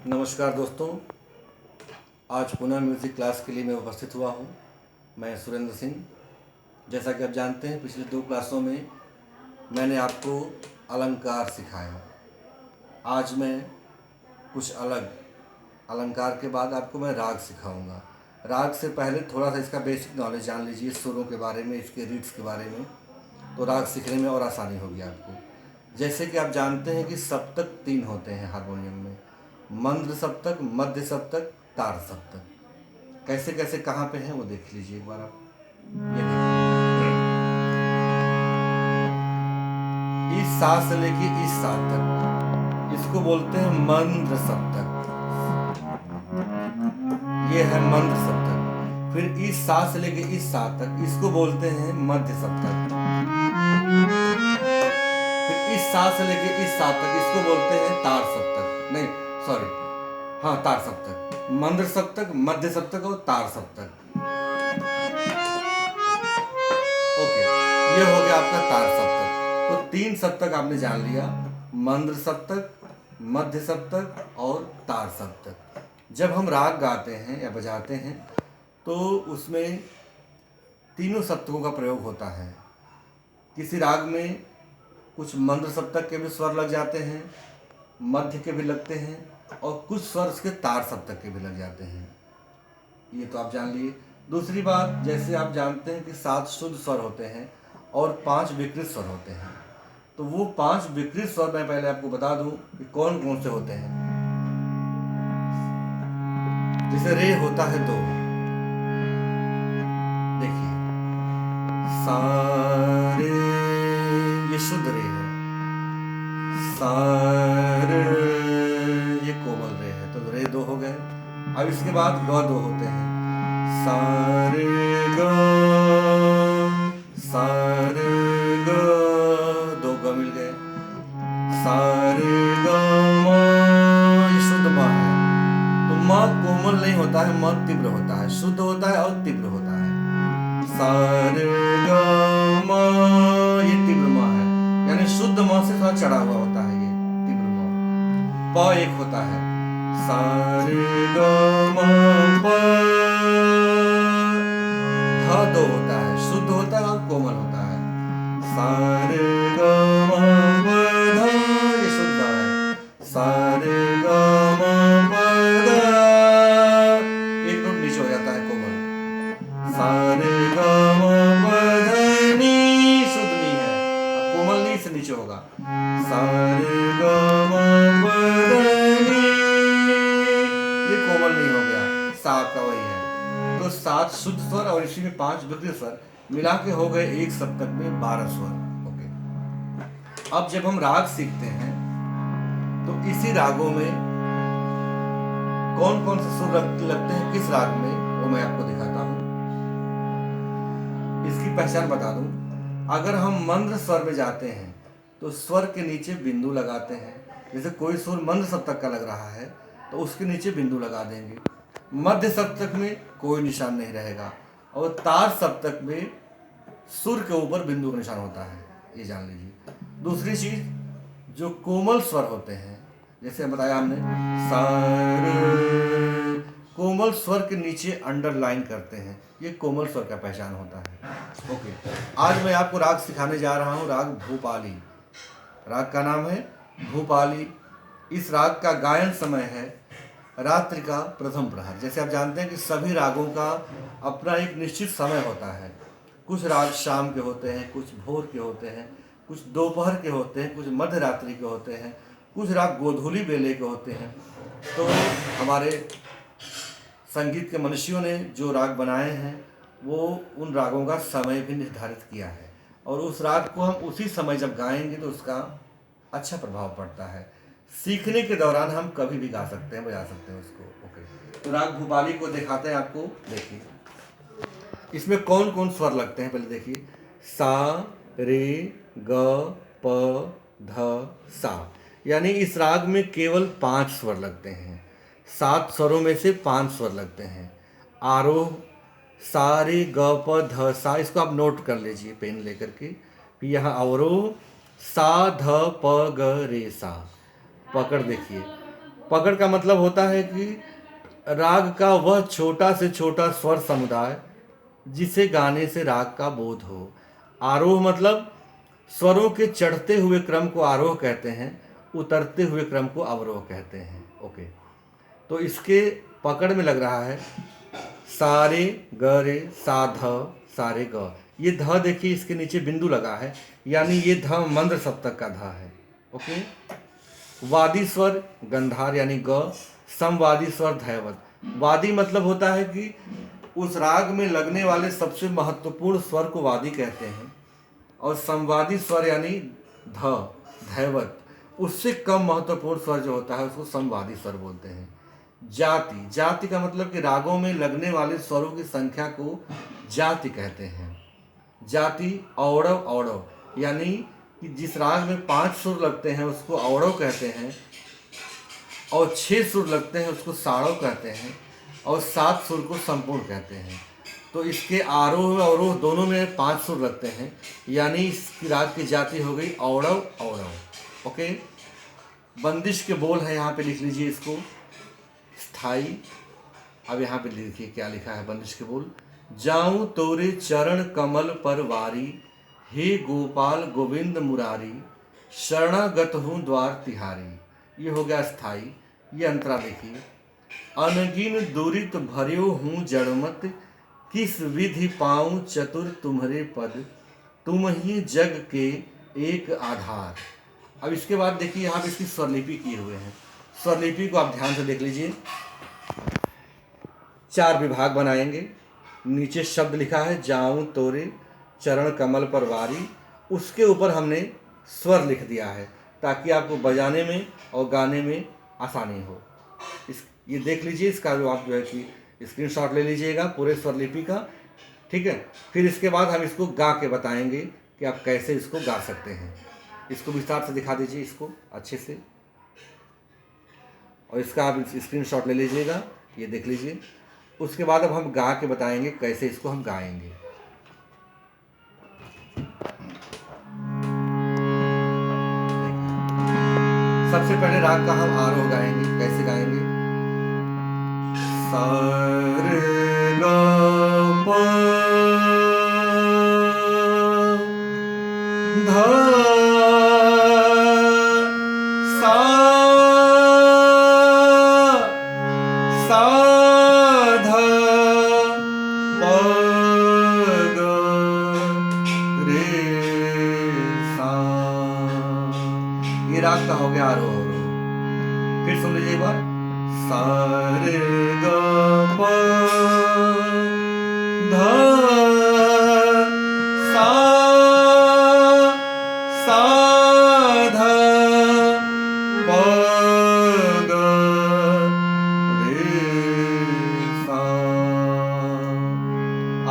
नमस्कार दोस्तों, आज पुनः म्यूज़िक क्लास के लिए मैं उपस्थित हुआ हूँ। मैं सुरेंद्र सिंह। जैसा कि आप जानते हैं, पिछले 2 क्लासों में मैंने आपको अलंकार सिखाया। आज मैं कुछ अलग अलंकार के बाद आपको मैं राग सिखाऊंगा। राग से पहले थोड़ा सा इसका बेसिक नॉलेज जान लीजिए, सुरों के बारे में, इसके रीड्स के बारे में, तो राग सीखने में और आसानी होगी आपको। जैसे कि आप जानते हैं कि सप्तक 3 होते हैं हारमोनियम में, मंद्र सप्तक, मध्य सप्तक, तार सप्तक। कैसे कैसे कहाँ पे हैं वो देख लीजिए एक बार आप। ये देखिए, इस सा से लेके इस सा तक इसको बोलते हैं मंद्र सप्तक। ये है मंद्र सप्तक। फिर इस सा से लेके इस सा तक इसको बोलते हैं मध्य सप्तक। फिर इस सा से लेके इस सा तक इसको बोलते हैं तार सप्तक। नहीं, सॉरी, हाँ, तार सप्तक, मंद्र सप्तक, मध्य सप्तक और तार सप्तक। ओके, ये हो गया आपका तार सप्तक। तो 3 सप्तक आपने जान लिया, मंद्र सप्तक, मध्य सप्तक और तार सप्तक। जब हम राग गाते हैं या बजाते हैं तो उसमें तीनों सप्तकों का प्रयोग होता है। किसी राग में कुछ मंद्र सप्तक के भी स्वर लग जाते हैं, मध्य के भी लगते हैं और कुछ स्वर उसके तार सप्तक के भी लग जाते हैं। ये तो आप जान लिए। दूसरी बात, जैसे आप जानते हैं कि 7 शुद्ध स्वर होते हैं और 5 विकृत स्वर होते हैं। तो वो 5 विकृत स्वर मैं पहले आपको बता दूं कि कौन कौन से होते हैं। जैसे रे होता है 2, देखिए, सा रे, ये शुद्ध रे है। सा रे, ये कोमल रे है, तो रे 2 हो गए। अब इसके बाद ग 2 होते हैं, सा रे ग, सा रे ग, 2 ग मिल गए। सा रे ग म, ये शुद्ध म है। तो म कोमल नहीं होता है, म तीव्र होता है, शुद्ध होता है और तीव्र होता है। सा रे ग म, ये तीव्र म है, यानी शुद्ध म से थोड़ा चढ़ा हुआ होता है ये तीव्र म। प एक होता है, सा रे ग म प। ध 2 होता है, शुद्ध होता है और कोमल होता है, सा रे ग म प ध, ये शुद्ध है। सा रे ग म प ध, एक नोट नीचे हो जाता है, कोमल। सा रे ग म प ध नी, शुद्ध नी है, कोमल नी से नीचे होगा। सा रे ग म प ध नी, ये कोमल नी हो गया, सा आपका वही है। तो 7 शुद्ध स्वर और इसी में 5 विकृत स्वर मिला के हो गए एक सप्तक में 12 स्वर। ओके, अब जब हम राग सीखते हैं तो इसी रागों में कौन कौन से सुर लगते हैं किस राग में, वो मैं आपको दिखाता हूं। इसकी पहचान बता दूं, अगर हम मंद्र स्वर में जाते हैं तो स्वर के नीचे बिंदु लगाते हैं। जैसे कोई सुर मंद्र सप्तक का लग रहा है तो उसके नीचे बिंदु लगा देंगे। मध्य सप्तक में कोई निशान नहीं रहेगा और तार सप्तक में सुर के ऊपर बिंदु का निशान होता है, ये जान लीजिए। दूसरी चीज, जो कोमल स्वर होते हैं, जैसे बताया हमने, सा रे, कोमल स्वर के नीचे अंडरलाइन करते हैं, ये कोमल स्वर का पहचान होता है। ओके, आज मैं आपको राग सिखाने जा रहा हूँ, राग भूपाली। राग का नाम है भूपाली। इस राग का गायन समय है रात्रि का प्रथम प्रहर। जैसे आप जानते हैं कि सभी रागों का अपना एक निश्चित समय होता है। कुछ राग शाम के होते हैं, कुछ भोर के होते हैं, कुछ दोपहर के होते हैं, कुछ मध्य रात्रि के होते हैं, कुछ राग गोधूली बेले के होते हैं। तो हमारे संगीत के मनुष्यों ने जो राग बनाए हैं वो उन रागों का समय भी निर्धारित किया है और उस राग को हम उसी समय जब गाएंगे तो उसका अच्छा प्रभाव पड़ता है। सीखने के दौरान हम कभी भी गा सकते हैं, बजा सकते हैं उसको। ओके, तो राग भूपाली को दिखाते हैं आपको। देखिए, इसमें कौन कौन स्वर लगते हैं, पहले देखिए। सा रे ग प ध सा, यानी इस राग में केवल 5 स्वर लगते हैं। 7 स्वरों में से 5 स्वर लगते हैं। आरोह सा रे ग प ध सा, इसको आप नोट कर लीजिए पेन लेकर के। फिर यहाँ अवरोह सा ध प ग रे सा, पकड़ देखिए, पकड़ का मतलब होता है कि राग का वह छोटा से छोटा स्वर समुदाय जिसे गाने से राग का बोध हो। आरोह मतलब स्वरों के चढ़ते हुए क्रम को आरोह कहते हैं, उतरते हुए क्रम को अवरोह कहते हैं। ओके, तो इसके पकड़ में लग रहा है सारे ग रे सा ध सारे ग। ये ध देखिए इसके नीचे बिंदु लगा है, यानी ये ध मंद्र सप्तक का ध है। ओके, वादी स्वर गंधार यानी ग, समवादी स्वर धैवत। वादी मतलब होता है कि उस राग में लगने वाले सबसे महत्वपूर्ण स्वर को वादी कहते हैं, और समवादी स्वर यानी ध धैवत, उससे कम महत्वपूर्ण स्वर जो होता है उसको समवादी स्वर बोलते हैं। जाति, जाति का मतलब कि रागों में लगने वाले स्वरों की संख्या को जाति कहते हैं। जाति औड़व, औड़व यानी कि जिस राग में 5 सुर लगते हैं उसको औड़व कहते हैं, और 6 सुर लगते हैं उसको साड़व कहते हैं, और 7 सुर को संपूर्ण कहते हैं। तो इसके आरोह और अवरोह दोनों में 5 सुर लगते हैं, यानी इसकी राग की जाति हो गई औड़व, औड़व। ओके, बंदिश के बोल है, यहाँ पे लिख लीजिए इसको स्थाई। अब यहाँ पे लिखिए क्या लिखा है बंदिश के बोल। जाऊं तोरे चरण कमल पर वारी, हे गोपाल गोविंद मुरारी, शरणागत हूँ द्वार तिहारी। ये हो गया स्थाई। ये अंतरा देखिए। अनगिन दुरित भर्यो हूँ जड़मत, किस विधि पाऊँ चतुर तुम्हारे पद, तुम ही जग के एक आधार। अब इसके बाद देखिए यहाँ पे इसकी स्वरलिपि किए हुए हैं। स्वरलिपि को आप ध्यान से देख लीजिए। 4 विभाग बनाएंगे। नीचे शब्द लिखा है जाऊं तोरे चरण कमल पर वारी, उसके ऊपर हमने स्वर लिख दिया है ताकि आपको बजाने में और गाने में आसानी हो। ये देख लीजिए, इसका जो आप जो है कि स्क्रीनशॉट ले लीजिएगा पूरे स्वरलिपि का, ठीक है। फिर इसके बाद हम इसको गा के बताएंगे कि आप कैसे इसको गा सकते हैं। इसको विस्तार से दिखा दीजिए इसको अच्छे से, और इसका आप स्क्रीनशॉट ले लीजिएगा, ये देख लीजिए। उसके बाद अब हम गा के बताएंगे कैसे इसको हम गाएंगे। सबसे पहले राग का हम आरोह गाएंगे। कैसे गाएंगे? सा रे गा पा धा सा सा धा पा गा रे सा। ये राग का हो गया आरोह। फिर सुन लीजिए एक बार। सा रे गा पा धा सा सा धा पा गा रे सा।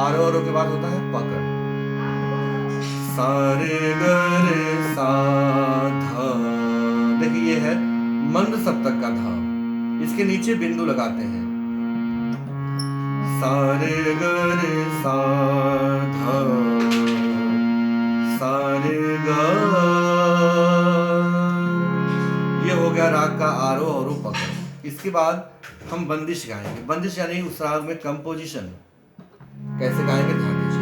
आरोह के बाद होता है पकड़। सा रे ग रे सा धा। देखिए ये है मंद सप्तक का धा, इसके नीचे बिंदु लगाते हैं। सा रे ग रे सा धा सा रे ग। ये हो गया राग का आरोह और पकड़। इसके बाद हम बंदिश गाएंगे। बंदिश यानी उस राग में कंपोजिशन कैसे गाएंगे ध्यान दीजिए।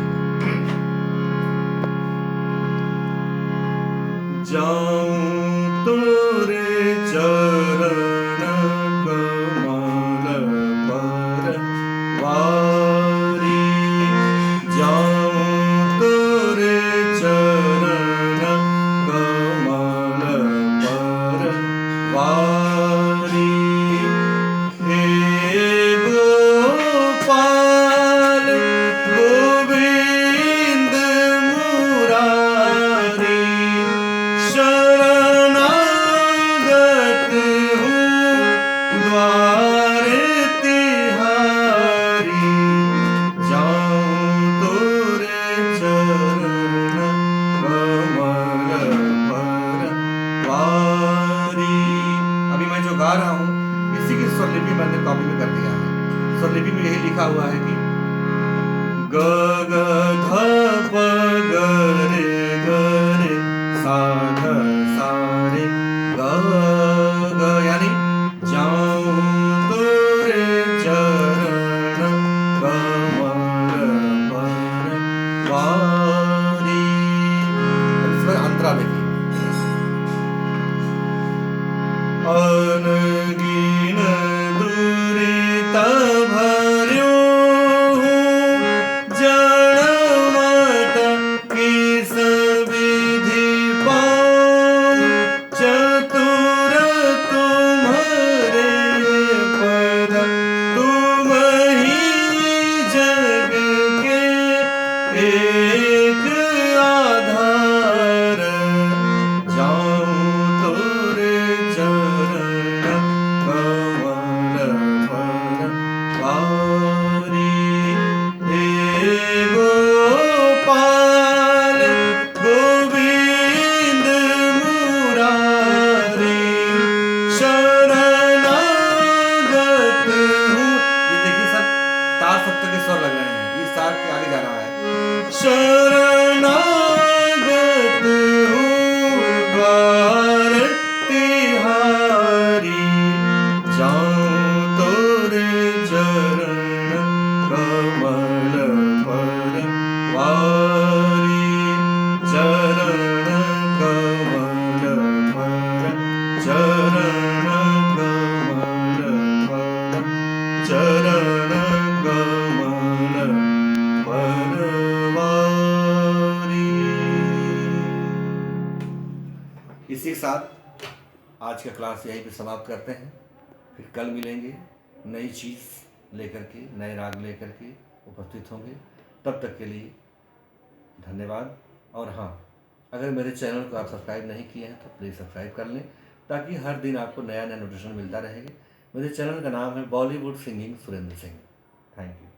जाऊं तोरे चरण कमल पर वारी, जाऊं तोरे चरण कमल पर वारी, हे गोपाल गोविंद मुरारी, शरणागत हूँ द्वार तिहारी, जाऊं तोरे चरण कमल पर वारी। अभी मैं जो गा रहा हूँ इसी की स्वरलिपि मैंने कॉपी में कर दिया है। स्वरलिपि में यही लिखा हुआ है कि ग ग ध प ग रे सा ध सा रे ग ग, यानी जाऊं मन गिन दुरिता भर्यो जड़मत किस विधि पाऊं चतुर तुम्हारे पद तुम ही जग के एक आधार जाऊं तोरे चरण कमल पर वारी हे गोपाल गोविंद मुरारी शरणागत हूँ। ये देखिए सब तार सप्तक के स्वर लग रहे हैं, इस तार के आगे जा रहा है। शरणागत हूँ द्वार तिहारी जाऊं तोरे चरण कमल पर वारी चरण कमल पर चरण कमल पर चरण कमल पर वारी। इसी के साथ आज का क्लास यहीं पे समाप्त करते हैं। फिर कल मिलेंगे नई चीज़ लेकर के, नए राग लेकर के उपस्थित होंगे। तब तक के लिए धन्यवाद। और हाँ, अगर मेरे चैनल को आप सब्सक्राइब नहीं किए हैं तो प्लीज़ सब्सक्राइब कर लें, ताकि हर दिन आपको नया नया नोटिफिकेशन मिलता रहेगा। मेरे चैनल का नाम है Bollywood singing Surendra Singh. Thank you.